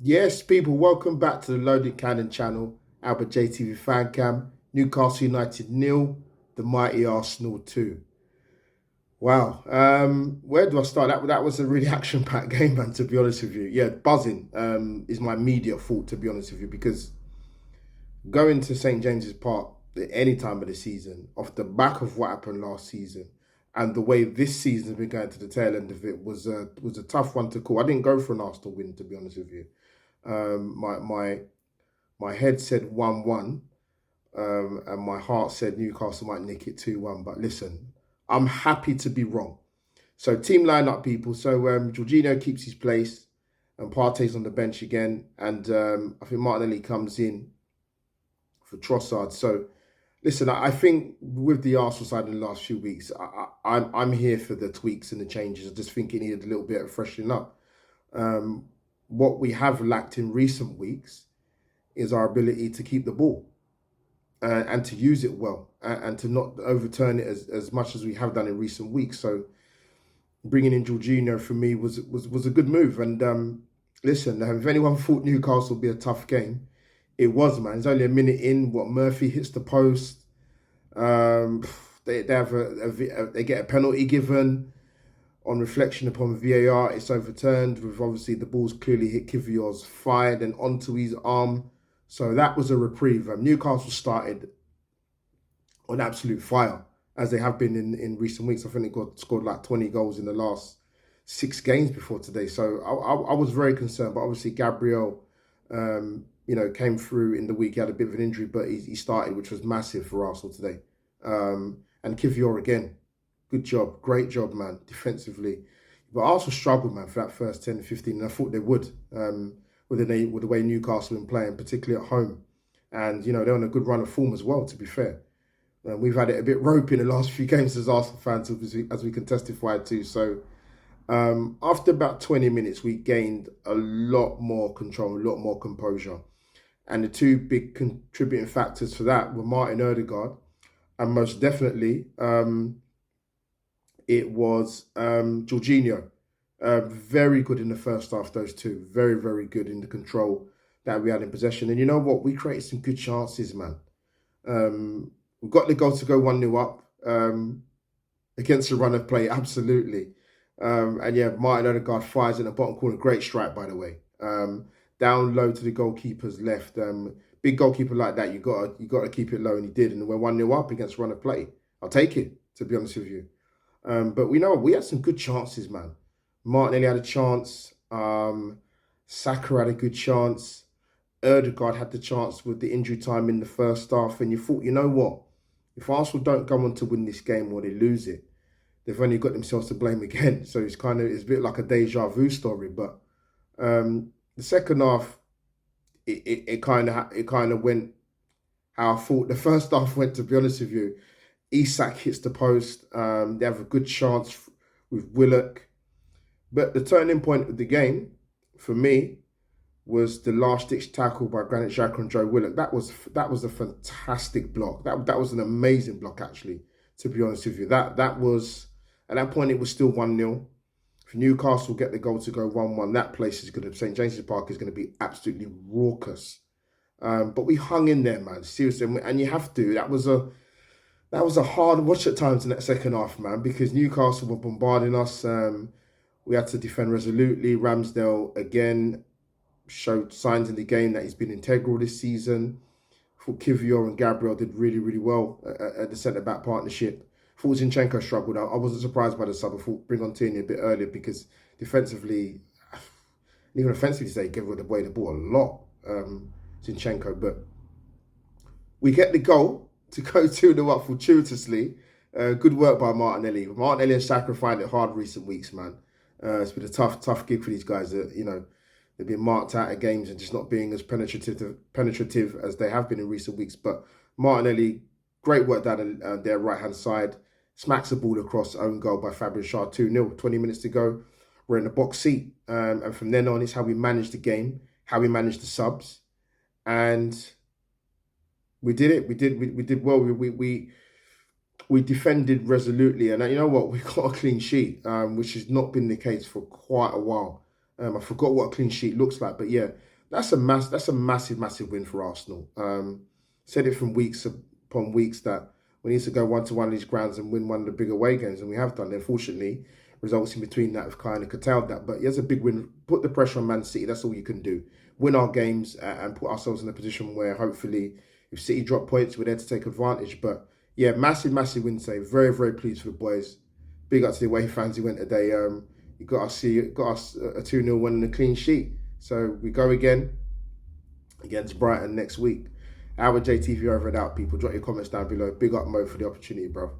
Yes, people, welcome back to the Loaded Cannon channel. Albert JTV Fan Cam. Newcastle United nil, the mighty Arsenal 2. Wow. Where do I start? That was a really action-packed game, man, to be honest with you. Yeah, buzzing is my immediate thought, to be honest with you, because going to St. James's Park at any time of the season, off the back of what happened last season, and the way this season has been going to the tail end of it was a tough one to call. I didn't go for an Arsenal win, to be honest with you. My head said 1-1, and my heart said Newcastle might nick it 2-1. But listen, I'm happy to be wrong. So team lineup, people. So Jorginho keeps his place, and Partey's on the bench again, and I think Martinelli comes in for Trossard. So listen, I think with the Arsenal side in the last few weeks, I'm here for the tweaks and the changes. I just think it needed a little bit of freshening up. What we have lacked in recent weeks is our ability to keep the ball and to use it well and to not overturn it as much as we have done in recent weeks. So bringing in Jorginho for me was a good move. And listen, if anyone thought Newcastle would be a tough game, it was, man. It's only a minute in. What Murphy hits the post. They have they get a penalty given. On reflection upon VAR, it's overturned. With obviously the ball's clearly hit Kivior's thigh and onto his arm. So that was a reprieve. Newcastle started on absolute fire, as they have been in recent weeks. I think they scored like 20 goals in the last 6 games before today. So I was very concerned. But obviously Gabriel, came through in the week. He had a bit of an injury, but he started, which was massive for Arsenal today. And Kivior again. Good job. Great job, man, defensively. But Arsenal struggled, man, for that first 10, 15. And I thought they would, with the way Newcastle been playing, particularly at home. And, they're on a good run of form as well, to be fair. We've had it a bit ropey in the last few games as Arsenal fans, as we can testify to. So after about 20 minutes, we gained a lot more control, a lot more composure. And the two big contributing factors for that were Martin Odegaard and most definitely it was Jorginho. Very good in the first half, those two. Very, very good in the control that we had in possession. And you know what? We created some good chances, man. We got the goal to go 1-0 up against the run of play, absolutely. And yeah, Martin Odegaard fires in the bottom corner. Great strike, by the way. Down low to the goalkeeper's left. Big goalkeeper like that, you got to keep it low, and he did. And we're 1-0 up against run of play. I'll take it, to be honest with you. But we had some good chances, man. Martinelli had a chance. Saka had a good chance. Odegaard had the chance with the injury time in the first half. And you thought, you know what? If Arsenal don't go on to win this game or they lose it, they've only got themselves to blame again. So it's a bit like a deja vu story. But the second half, it kind of went how I thought the first half went, to be honest with you. Isak hits the post. They have a good chance with Willock. But the turning point of the game, for me, was the last-ditch tackle by Granit Xhaka and Joe Willock. That was a fantastic block. That was an amazing block, actually, to be honest with you. That was, at that point, it was still 1-0. If Newcastle get the goal to go 1-1, that place is going to, St. James's Park is going to be absolutely raucous. But we hung in there, man, seriously. And you have to. That was a hard watch at times in that second half, man, because Newcastle were bombarding us. We had to defend resolutely. Ramsdale, again, showed signs in the game that he's been integral this season. I thought Kivior and Gabriel did really, really well at the centre-back partnership. I thought Zinchenko struggled. I wasn't surprised by the sub. I thought bring on Tierney a bit earlier because defensively, even offensively, they gave away the ball a lot, Zinchenko. But we get the goal to go 2-0 up fortuitously. Good work by Martinelli. Martinelli and Saka find it hard recent weeks, man. It's been a tough gig for these guys. They've been marked out of games and just not being as penetrative as they have been in recent weeks. But Martinelli, great work down their right-hand side. Smacks the ball across own goal by Fabian Schär, 2-0. 20 minutes to go. We're in the box seat. And from then on, it's how we managed the game, how we managed the subs. And we did it. We did well. We defended resolutely. And you know what? We got a clean sheet, which has not been the case for quite a while. I forgot what a clean sheet looks like. But yeah, That's a massive win for Arsenal. Said it from weeks upon weeks that we need to go one to one of these grounds and win one of the big away games, and we have done. Unfortunately, results in between that have kind of curtailed that. But it's a big win. Put the pressure on Man City. That's all you can do. Win our games and put ourselves in a position where hopefully, if City drop points, we're there to take advantage. But yeah, massive win save. Very pleased for the boys. Big up to the away fans who went today. You got us a 2-0 win and a clean sheet. So we go again against Brighton next week. Our JTV over and out, people. Drop your comments down below. Big up Mo for the opportunity, bro.